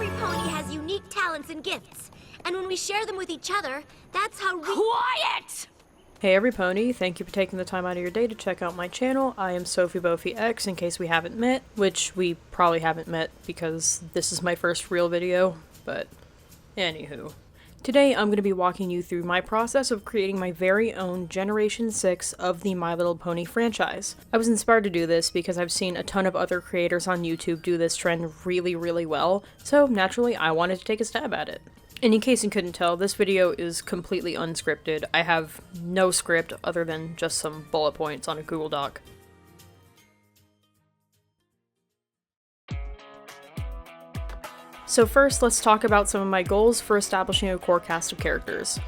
Every pony has unique talents and gifts, and when we share them with each other, that's how Quiet! Hey every pony, thank you for taking the time out of your day to check out my channel. I am Sophie Bofi X, in case we haven't met, which we probably haven't met because this is my first real video, but anywho. Today I'm going to be walking you through my process of creating my very own Generation 6 of the My Little Pony franchise. I was inspired to do this because I've seen a ton of other creators on YouTube do this trend really well, so naturally I wanted to take a stab at it. And in case you couldn't tell, this video is completely unscripted. I have no script other than just some bullet points on a Google Doc. So first, let's talk about some of my goals for establishing a core cast of characters.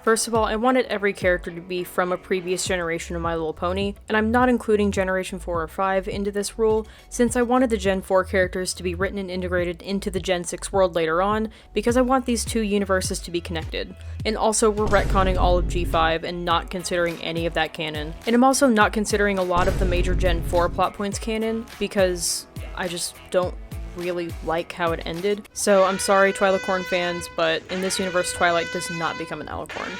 First of all, I wanted every character to be from a previous generation of My Little Pony, and I'm not including Generation 4 or 5 into this rule, since I wanted the Gen 4 characters to be written and integrated into the Gen 6 world later on, because I want these two universes to be connected. And also, we're retconning all of G5 and not considering any of that canon. And I'm also not considering a lot of the major Gen 4 plot points canon, because I just don't really like how it ended. So I'm sorry Twi'lek fans, but in this universe Twilight does not become an alicorn.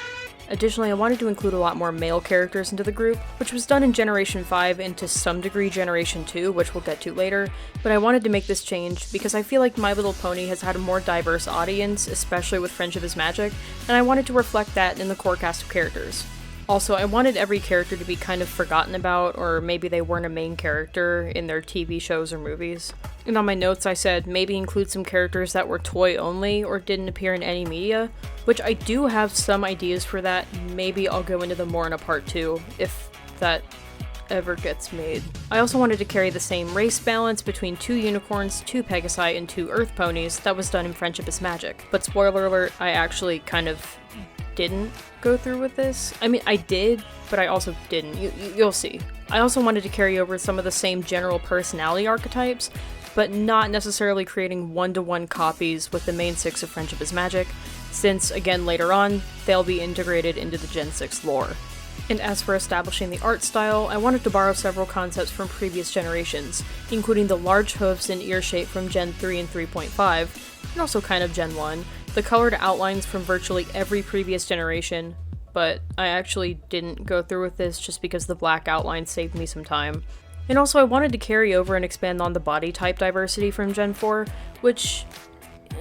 Additionally, I wanted to include a lot more male characters into the group, which was done in Generation 5 and to some degree Generation 2, which we'll get to later, but I wanted to make this change because I feel like My Little Pony has had a more diverse audience, especially with Friendship is Magic, and I wanted to reflect that in the core cast of characters. Also, I wanted every character to be kind of forgotten about, or maybe they weren't a main character in their TV shows or movies. And on my notes I said maybe include some characters that were toy only or didn't appear in any media, which I do have some ideas for that. Maybe I'll go into them more in a part 2, if that ever gets made. I also wanted to carry the same race balance between 2 unicorns, 2 Pegasi, and 2 Earth ponies that was done in Friendship is Magic. But spoiler alert, I actually kind of didn't go through with this. I mean, I did, but I also didn't. You'll see. I also wanted to carry over some of the same general personality archetypes, but not necessarily creating one-to-one copies with the main 6 of Friendship is Magic, since, again, later on, they'll be integrated into the Gen 6 lore. And as for establishing the art style, I wanted to borrow several concepts from previous generations, including the large hoofs and ear shape from Gen 3 and 3.5, and also kind of Gen 1, the colored outlines from virtually every previous generation, but I actually didn't go through with this just because the black outline saved me some time. And also I wanted to carry over and expand on the body type diversity from Gen 4, which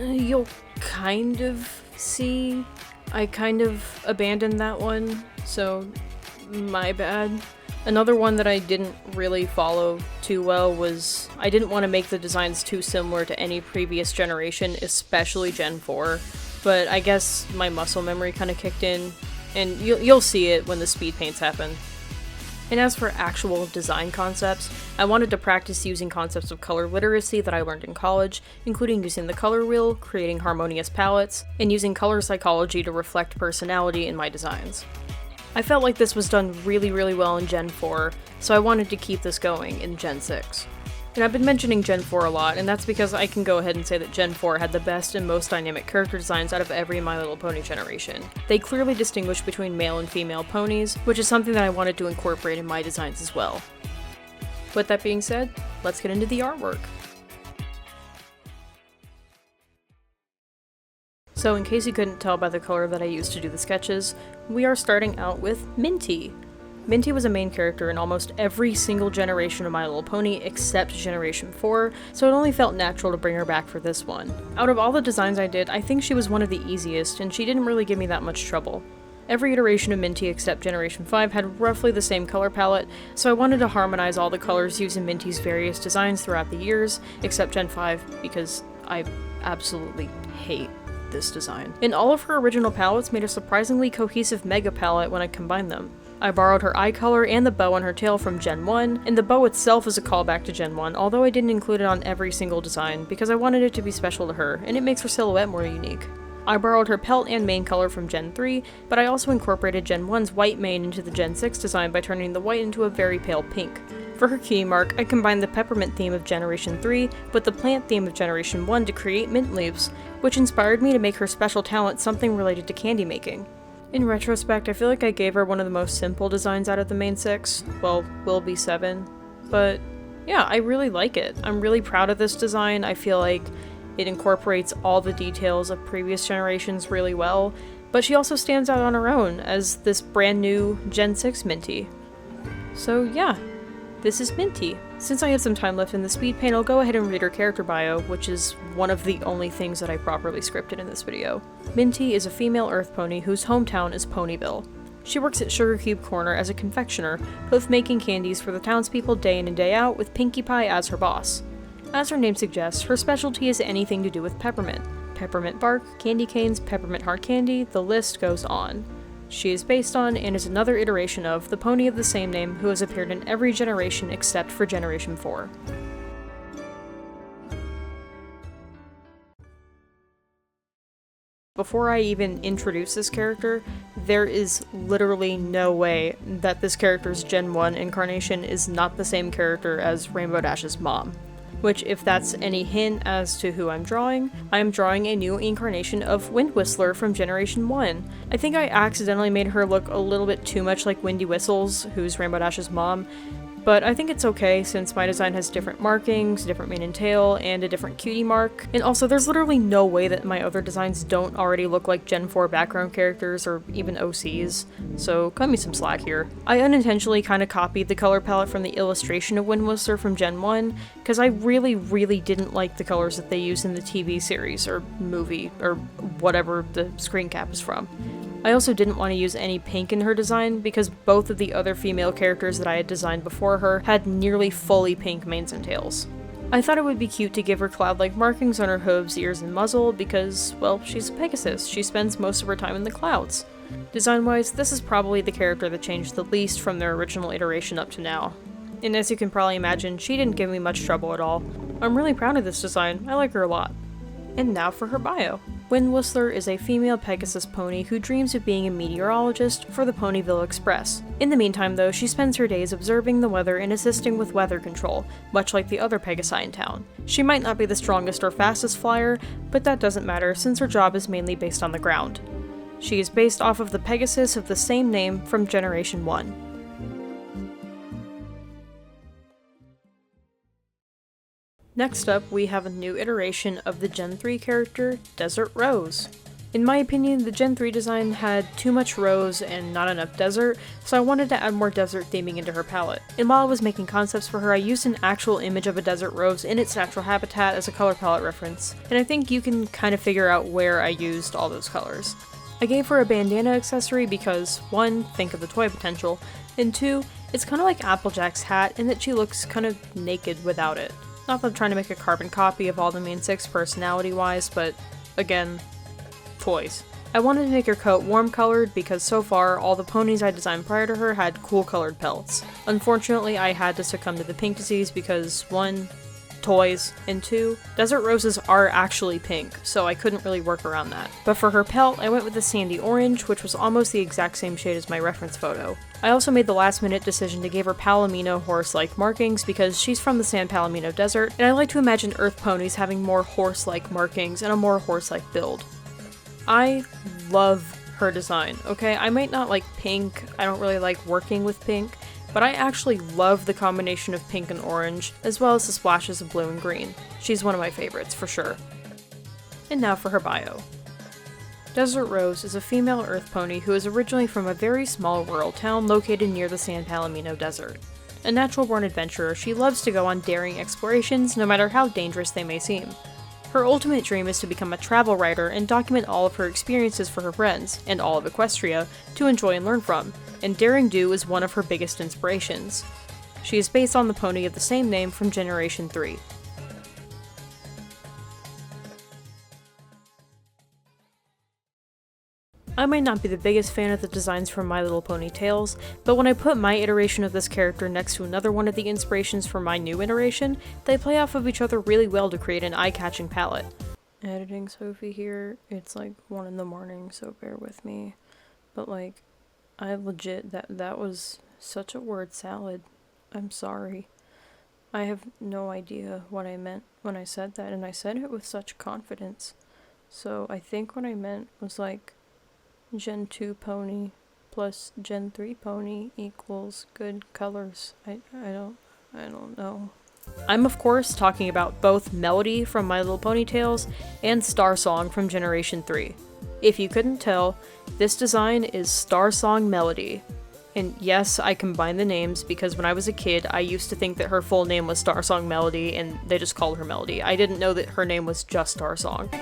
you'll kind of see. I kind of abandoned that one, so my bad. Another one that I didn't really follow too well was I didn't want to make the designs too similar to any previous generation, especially Gen 4, but I guess my muscle memory kind of kicked in, and you'll see it when the speed paints happen. And as for actual design concepts, I wanted to practice using concepts of color literacy that I learned in college, including using the color wheel, creating harmonious palettes, and using color psychology to reflect personality in my designs. I felt like this was done really well in Gen 4, so I wanted to keep this going in Gen 6. And I've been mentioning Gen 4 a lot, and that's because I can go ahead and say that Gen 4 had the best and most dynamic character designs out of every My Little Pony generation. They clearly distinguish between male and female ponies, which is something that I wanted to incorporate in my designs as well. With that being said, let's get into the artwork. So in case you couldn't tell by the color that I used to do the sketches, we are starting out with Minty. Minty was a main character in almost every single generation of My Little Pony except Generation 4, so it only felt natural to bring her back for this one. Out of all the designs I did, I think she was one of the easiest, and she didn't really give me that much trouble. Every iteration of Minty except Generation 5 had roughly the same color palette, so I wanted to harmonize all the colors used in Minty's various designs throughout the years, except Gen 5, because I absolutely hate this design. And all of her original palettes made a surprisingly cohesive mega palette when I combined them. I borrowed her eye color and the bow on her tail from Gen 1, and the bow itself is a callback to Gen 1, although I didn't include it on every single design because I wanted it to be special to her, and it makes her silhouette more unique. I borrowed her pelt and mane color from Gen 3, but I also incorporated Gen 1's white mane into the Gen 6 design by turning the white into a very pale pink. For her key mark, I combined the peppermint theme of Generation 3 with the plant theme of Generation 1 to create mint leaves, which inspired me to make her special talent something related to candy making. In retrospect, I feel like I gave her one of the most simple designs out of the main 6, well, will be 7, but yeah, I really like it. I'm really proud of this design. I feel like It incorporates all the details of previous generations really well, but she also stands out on her own as this brand new Gen 6 Minty. So yeah, this is Minty. Since I have some time left in the speed paint, I'll go ahead and read her character bio, which is one of the only things that I properly scripted in this video. Minty is a female earth pony whose hometown is Ponyville. She works at Sugar Cube Corner as a confectioner, both making candies for the townspeople day in and day out, with Pinkie Pie as her boss. As her name suggests, her specialty is anything to do with peppermint. Peppermint bark, candy canes, peppermint hard candy, the list goes on. She is based on, and is another iteration of, the pony of the same name who has appeared in every generation except for Generation 4. Before I even introduce this character, there is literally no way that this character's Gen 1 incarnation is not the same character as Rainbow Dash's mom. Which, if that's any hint as to who I'm drawing a new incarnation of Wind Whistler from Generation 1. I think I accidentally made her look a little bit too much like Windy Whistles, who's Rainbow Dash's mom, but I think it's okay since my design has different markings, different mane and tail, and a different cutie mark. And also, there's literally no way that my other designs don't already look like Gen 4 background characters or even OCs, so cut me some slack here. I unintentionally kind of copied the color palette from the illustration of Wind Whistler from Gen 1, because I really didn't like the colors that they used in the TV series, or movie, or whatever the screen cap is from. I also didn't want to use any pink in her design because both of the other female characters that I had designed before her had nearly fully pink manes and tails. I thought it would be cute to give her cloud-like markings on her hooves, ears, and muzzle because, well, she's a Pegasus. She spends most of her time in the clouds. Design-wise, this is probably the character that changed the least from their original iteration up to now. And as you can probably imagine, she didn't give me much trouble at all. I'm really proud of this design. I like her a lot. And now for her bio. Wind Whistler is a female Pegasus pony who dreams of being a meteorologist for the Ponyville Express. In the meantime, though, she spends her days observing the weather and assisting with weather control, much like the other Pegasi in town. She might not be the strongest or fastest flyer, but that doesn't matter since her job is mainly based on the ground. She is based off of the Pegasus of the same name from Generation 1. Next up, we have a new iteration of the Gen 3 character, Desert Rose. In my opinion, the Gen 3 design had too much rose and not enough desert, so I wanted to add more desert theming into her palette. And while I was making concepts for her, I used an actual image of a desert rose in its natural habitat as a color palette reference, and I think you can kind of figure out where I used all those colors. I gave her a bandana accessory because, 1, think of the toy potential, and 2, it's kind of like Applejack's hat in that she looks kind of naked without it. Not that I'm trying to make a carbon copy of all the main 6 personality-wise, but again, toys. I wanted to make her coat warm-colored because so far, all the ponies I designed prior to her had cool-colored pelts. Unfortunately, I had to succumb to the pink disease because 1, toys, and 2, desert roses are actually pink, so I couldn't really work around that. But for her pelt, I went with the sandy orange, which was almost the exact same shade as my reference photo. I also made the last-minute decision to give her Palomino horse-like markings because she's from the San Palomino Desert, and I like to imagine earth ponies having more horse-like markings and a more horse-like build. I love her design, okay? I might not like pink, I don't really like working with pink, but I actually love the combination of pink and orange, as well as the splashes of blue and green. She's one of my favorites, for sure. And now for her bio. Desert Rose is a female earth pony who is originally from a very small rural town located near the San Palomino Desert. A natural-born adventurer, she loves to go on daring explorations, no matter how dangerous they may seem. Her ultimate dream is to become a travel writer and document all of her experiences for her friends, and all of Equestria, to enjoy and learn from, and daring do is one of her biggest inspirations. She is based on the pony of the same name from Generation 3. I might not be the biggest fan of the designs from My Little Pony Tales, but when I put my iteration of this character next to another one of the inspirations for my new iteration, they play off of each other really well to create an eye-catching palette. Editing Sophie here, it's like 1 in the morning, so bear with me. But like, I legit, that was such a word salad. I'm sorry. I have no idea what I meant when I said that, and I said it with such confidence. So I think what I meant was like, Gen 2 pony plus Gen 3 pony equals good colors. I don't know. I'm of course talking about both Melody from My Little Pony Tales and Starsong from Generation 3. If you couldn't tell, this design is Starsong Melody. And yes, I combined the names because when I was a kid, I used to think that her full name was Starsong Melody and they just called her Melody. I didn't know that her name was just Starsong.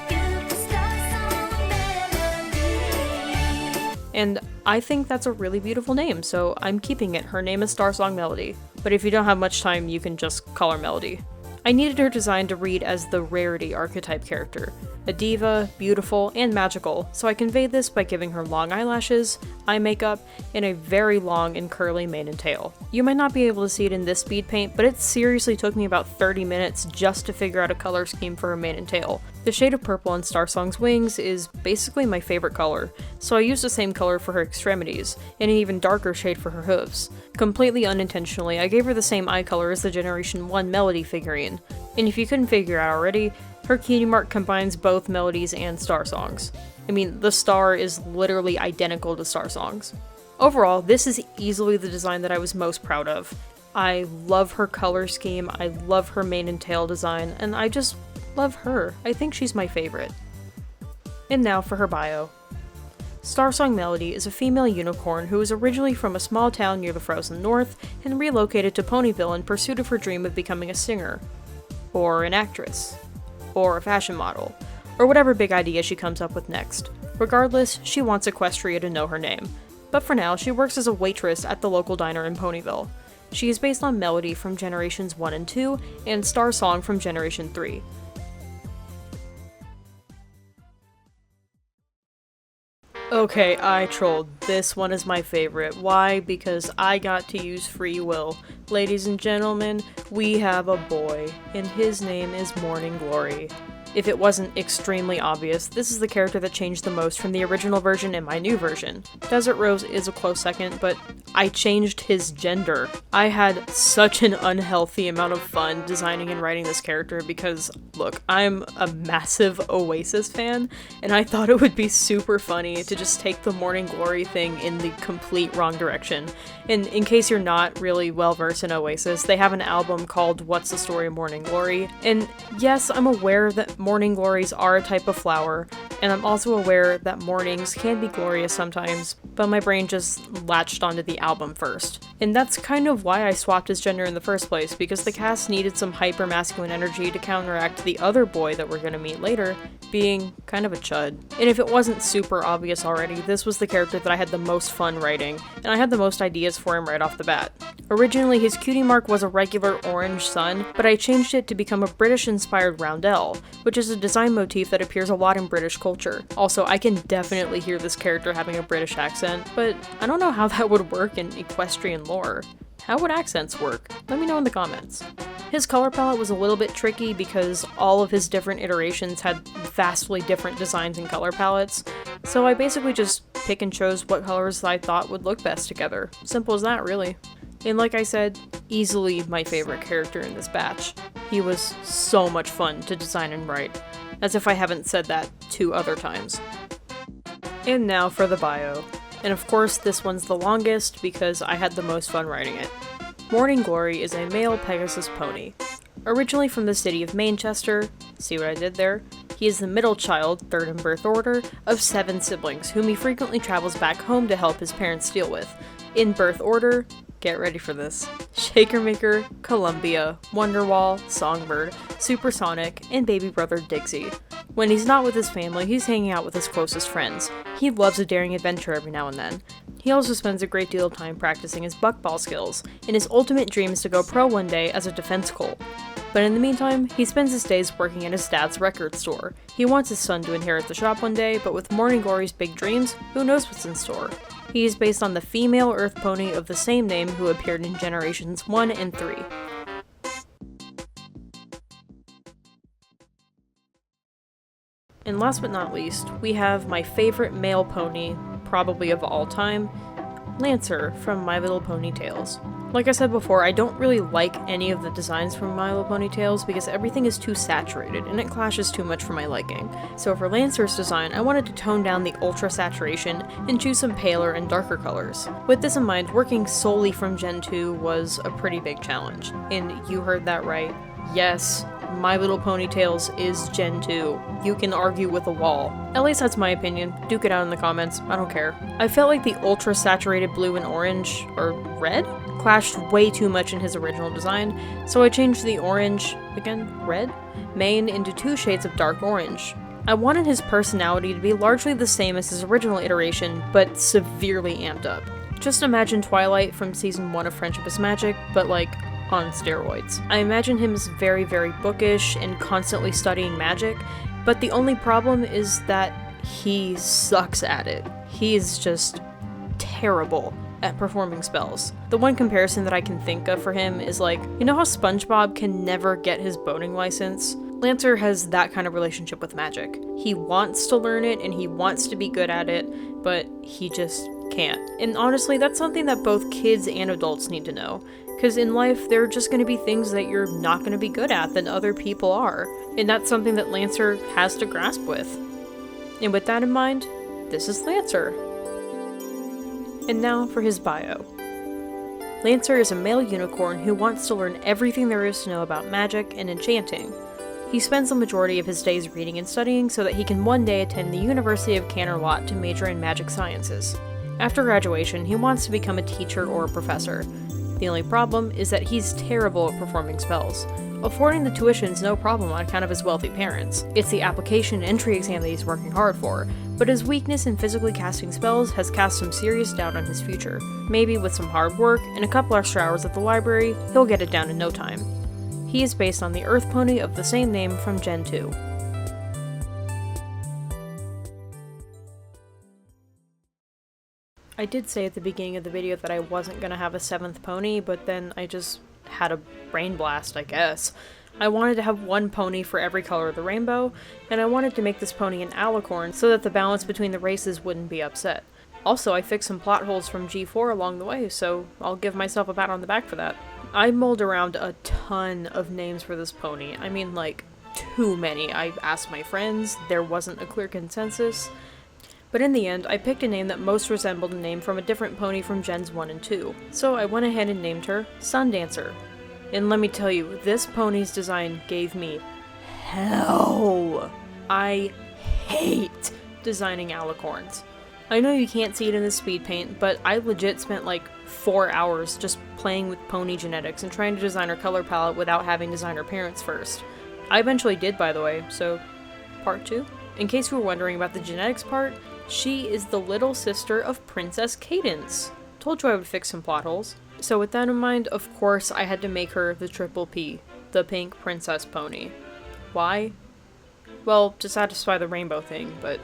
And I think that's a really beautiful name, so I'm keeping it. Her name is Starsong Melody. But if you don't have much time, you can just call her Melody. I needed her design to read as the Rarity archetype character. A diva, beautiful, and magical, so I conveyed this by giving her long eyelashes, eye makeup, and a very long and curly mane and tail. You might not be able to see it in this speed paint, but it seriously took me about 30 minutes just to figure out a color scheme for her mane and tail. The shade of purple on Starsong's wings is basically my favorite color, so I used the same color for her extremities, and an even darker shade for her hooves. Completely unintentionally, I gave her the same eye color as the Generation 1 Melody figurine, and if you couldn't figure out already, her cutie mark combines both Melodies and Starsong's. I mean, the star is literally identical to Starsong's. Overall, this is easily the design that I was most proud of. I love her color scheme, I love her mane and tail design, and I just love her. I think she's my favorite. And now for her bio. Starsong Melody is a female unicorn who is originally from a small town near the frozen north and relocated to Ponyville in pursuit of her dream of becoming a singer, or an actress, or a fashion model, or whatever big idea she comes up with next. Regardless, she wants Equestria to know her name, but for now she works as a waitress at the local diner in Ponyville. She is based on Melody from Generations 1 and 2, and Starsong from Generation 3. Okay, I trolled. This one is my favorite. Why? Because I got to use free will. Ladies and gentlemen, we have a boy, and his name is Morning Glory. If it wasn't extremely obvious, this is the character that changed the most from the original version and my new version. Desert Rose is a close second, but I changed his gender. I had such an unhealthy amount of fun designing and writing this character because, look, I'm a massive Oasis fan, and I thought it would be super funny to just take the Morning Glory thing in the complete wrong direction. And in case you're not really well versed in Oasis, they have an album called What's the Story of Morning Glory, and yes, I'm aware that morning glories are a type of flower, and I'm also aware that mornings can be glorious sometimes, but my brain just latched onto the album first. And that's kind of why I swapped his gender in the first place, because the cast needed some hyper-masculine energy to counteract the other boy that we're gonna meet later being kind of a chud. And if it wasn't super obvious already, this was the character that I had the most fun writing, and I had the most ideas for him right off the bat. Originally, his cutie mark was a regular orange sun, but I changed it to become a British-inspired roundel, which is a design motif that appears a lot in British culture. Also, I can definitely hear this character having a British accent, but I don't know how that would work in equestrian lore. How would accents work? Let me know in the comments. His color palette was a little bit tricky because all of his different iterations had vastly different designs and color palettes, so I basically just pick and chose what colors I thought would look best together. Simple as that, really. And like I said, easily my favorite character in this batch. He was so much fun to design and write, as if I haven't said that 2 other times. And now for the bio. And of course this one's the longest because I had the most fun writing it. Morning Glory is a male Pegasus pony. Originally from the city of Manchester, see what I did there? He is the middle child, third in birth order, of 7 siblings whom he frequently travels back home to help his parents deal with. In birth order, get ready for this: Shaker Maker, Columbia, Wonderwall, Songbird, Supersonic, and baby brother Dixie. When he's not with his family, he's hanging out with his closest friends. He loves a daring adventure every now and then. He also spends a great deal of time practicing his buckball skills, and his ultimate dream is to go pro one day as a defense colt. But in the meantime, he spends his days working at his dad's record store. He wants his son to inherit the shop one day, but with Morning Glory's big dreams, who knows what's in store? He is based on the female Earth pony of the same name who appeared in Generations 1 and 3. And last but not least, we have my favorite male pony, probably of all time, Lancer from My Little Pony Tales. Like I said before, I don't really like any of the designs from My Little Pony Tales because everything is too saturated and it clashes too much for my liking. So for Lancer's design, I wanted to tone down the ultra saturation and choose some paler and darker colors. With this in mind, working solely from Gen 2 was a pretty big challenge. And you heard that right. Yes, My Little Pony Tales is Gen 2. You can argue with a wall. At least that's my opinion. Duke it out in the comments. I don't care. I felt like the ultra saturated blue and orange, or red? Clashed way too much in his original design, so I changed the orange, again, red? Mane into 2 shades of dark orange. I wanted his personality to be largely the same as his original iteration, but severely amped up. Just imagine Twilight from season 1 of Friendship is Magic, but like, on steroids. I imagine him as very, very bookish and constantly studying magic, but the only problem is that he sucks at it. He is just terrible at performing spells. The one comparison that I can think of for him is like, you know how SpongeBob can never get his boating license? Lancer has that kind of relationship with magic. He wants to learn it and he wants to be good at it, but he just can't. And honestly, that's something that both kids and adults need to know. Because in life, there are just going to be things that you're not going to be good at than other people are. And that's something that Lancer has to grasp with. And with that in mind, this is Lancer. And now for his bio. Lancer is a male unicorn who wants to learn everything there is to know about magic and enchanting. He spends the majority of his days reading and studying so that he can one day attend the University of Canterlot to major in magic sciences. After graduation, he wants to become a teacher or a professor. The only problem is that he's terrible at performing spells. Affording the tuition's no problem on account of his wealthy parents. It's the application and entry exam that he's working hard for, but his weakness in physically casting spells has cast some serious doubt on his future. Maybe with some hard work and a couple extra hours at the library, he'll get it down in no time. He is based on the Earth Pony of the same name from Gen 2. I did say at the beginning of the video that I wasn't gonna have a 7th pony, but then I just had a brain blast, I guess. I wanted to have one pony for every color of the rainbow, and I wanted to make this pony an alicorn so that the balance between the races wouldn't be upset. Also, I fixed some plot holes from G4 along the way, so I'll give myself a pat on the back for that. I mulled around a ton of names for this pony. I mean, like, too many. I asked my friends, there wasn't a clear consensus. But in the end, I picked a name that most resembled a name from a different pony from Gens 1 and 2. So I went ahead and named her Sundancer. And let me tell you, this pony's design gave me hell. I hate designing alicorns. I know you can't see it in the speed paint, but I legit spent like 4 hours just playing with pony genetics and trying to design her color palette without having designed her parents first. I eventually did, by the way, so part 2? In case you were wondering about the genetics part, she is the little sister of Princess Cadence. Told you I would fix some plot holes. So with that in mind, of course, I had to make her the Triple P, the pink princess pony. Why? Well, to satisfy the rainbow thing, but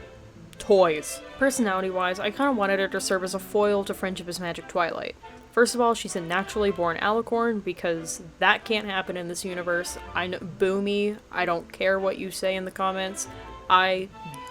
toys. Personality-wise, I kind of wanted her to serve as a foil to Friendship is Magic Twilight. First of all, she's a naturally born alicorn, because that can't happen in this universe. I know, boo me, I don't care what you say in the comments. I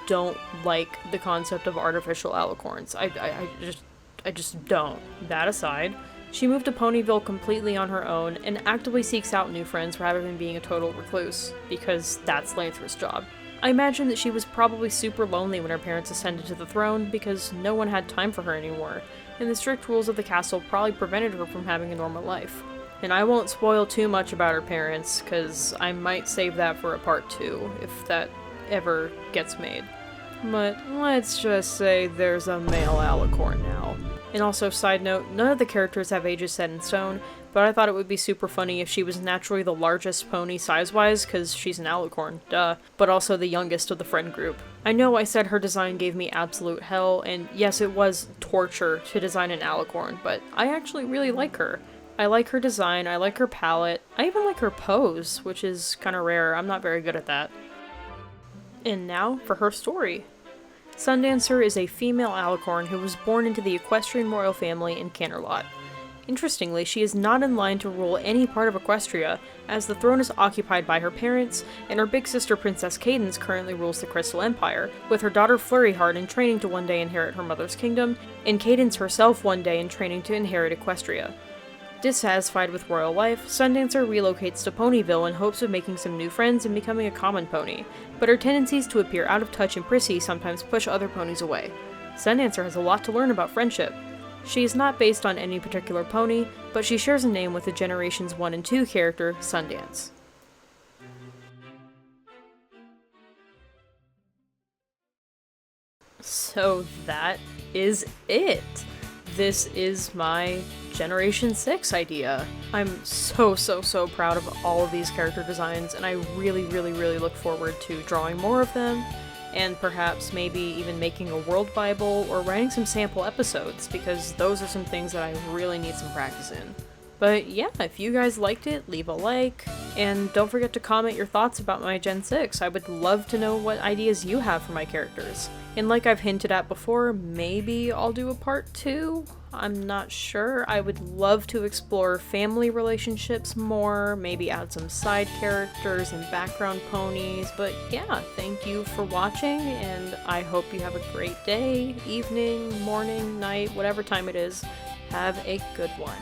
don't like the concept of artificial alicorns. I just don't. That aside, she moved to Ponyville completely on her own and actively seeks out new friends rather than being a total recluse, because that's Lancer's job. I imagine that she was probably super lonely when her parents ascended to the throne because no one had time for her anymore, and the strict rules of the castle probably prevented her from having a normal life. And I won't spoil too much about her parents, because I might save that for a part 2, if that ever gets made. But let's just say there's a male alicorn now. And also, side note, none of the characters have ages set in stone, but I thought it would be super funny if she was naturally the largest pony size-wise, because she's an alicorn, duh, but also the youngest of the friend group. I know I said her design gave me absolute hell, and yes, it was torture to design an alicorn, but I actually really like her. I like her design, I like her palette, I even like her pose, which is kinda rare. I'm not very good at that. And now for her story. Sundancer is a female alicorn who was born into the equestrian royal family in Canterlot. Interestingly, she is not in line to rule any part of Equestria, as the throne is occupied by her parents, and her big sister Princess Cadence currently rules the Crystal Empire, with her daughter Flurryheart in training to one day inherit her mother's kingdom, and Cadence herself one day in training to inherit Equestria. Dissatisfied with royal life, Sundancer relocates to Ponyville in hopes of making some new friends and becoming a common pony, but her tendencies to appear out of touch and prissy sometimes push other ponies away. Sundancer has a lot to learn about friendship. She is not based on any particular pony, but she shares a name with the Generations 1 and 2 character, Sundance. So that is it! This is my Generation 6 idea. I'm so proud of all of these character designs, and I really look forward to drawing more of them, and perhaps maybe even making a world bible or writing some sample episodes, because those are some things that I really need some practice in. But yeah, if you guys liked it, leave a like, and don't forget to comment your thoughts about my Gen 6. I would love to know what ideas you have for my characters. And like I've hinted at before, maybe I'll do a part 2? I'm not sure. I would love to explore family relationships more, maybe add some side characters and background ponies, but yeah, thank you for watching, and I hope you have a great day, evening, morning, night, whatever time it is. Have a good one.